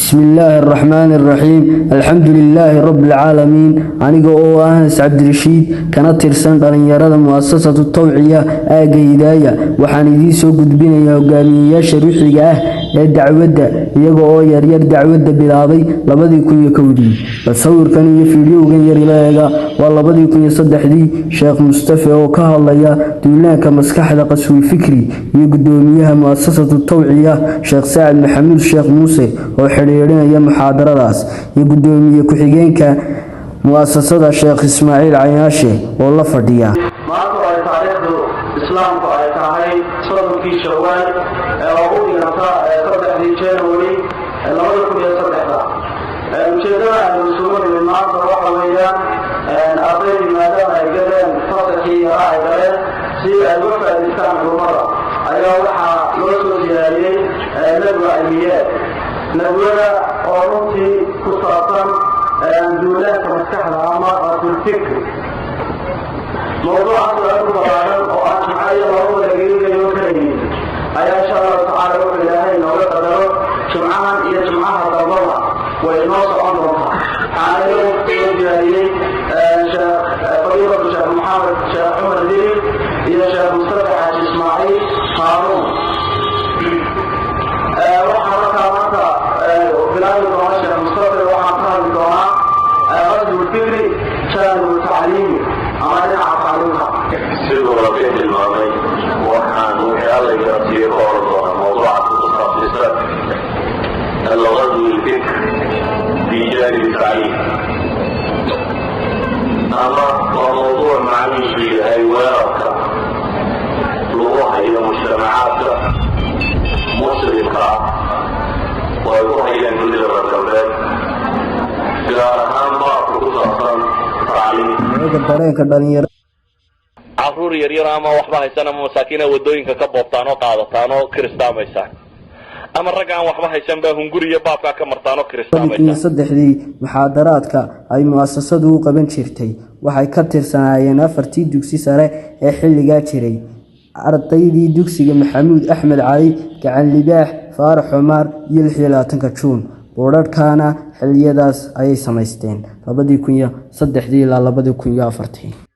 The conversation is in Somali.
بسم الله الرحمن الرحيم الحمد لله رب العالمين أنيقو أنس عبد الرشيد كانت ترسان دلنيارة مؤسسة التوعية هداية وحان دي سو غدبينيا hogaamiyayaasha ruuxiga ah ee dacwadda iyaga oo yar dacwadda bilaabay 2001 sawirkan iyo fiidiyowgan yar ilaaga waa 2003 Sheekh Mustafa oo ka hadlaya duulaanka maskaxda qaswi fikri iyo gudoomiyaha mu'assasada tawciya Sheekh Saad Maxamuud Sheekh Muuse oo xiriirinaya muxaadaradaas iyo gudoomiye ku xigeenka mu'assasada Sheekh Ismaaciil Cayaashe oo la fadhiya islaamku ay tahay soddonkii Shawaal oo u dhiganta 3 January 2003 ujeedada ay suuqyada maanta waxa weeyaan arday maadaama ay galeen fasaxii ay galeen si ay uga faa'iideystaan ummadda ayaa waxaa loo soo diyaariyay nabiyada oo runtii ku saabsan duulaanka maskaxda ama fikri موضوع أصلا أكبر وأنا معايا وهو لقيل يوم كريم أيها إن شاء الله تعالى وفي الله إنه يقدر جمعها إلى جمعها تضوى وينوص أمرها أنا يوم جاهلي فضيلة الشيخ محمد الشيخ عمر الدين إلى الشيخ مصطفى حاج إسماعيل هارون وحركة مرة بلاد الدوام الشيخ مصطفى وحركة الدوام غزو الفكري شان وتعليمي سيدو ربيع الماضي وحان وحيالي كرتيه قرضها موضوع التصرف الغزو الفكر في جانب التعليم أما موضوع معني في الهيوانات الروح إلى مجتمعات مشرقة ويروح إلى كل الرجلات إلى أهم بعض خصوصا التعليم caruur yaryar ama waxba haysan ama masaakiina wadooyinka ka boobtaan oo qaadataan oo kiristaamaysan ama rag aan waxba haysan baa hunguriga baabka ka martaan oo kiristaamaysan saddexdii muxaadaraadka ay mu'assasadu u qaban jirtay waxay ka tirsanaayeen 4 dugsi sare ee xilliga jiray ardaydii dugsiga Maxamuud Axmed Cali gacan libaax Faarax Umar iyo 26 Juun boorarkana xilliyadaas ay sameysteen 2003 ilaa 2004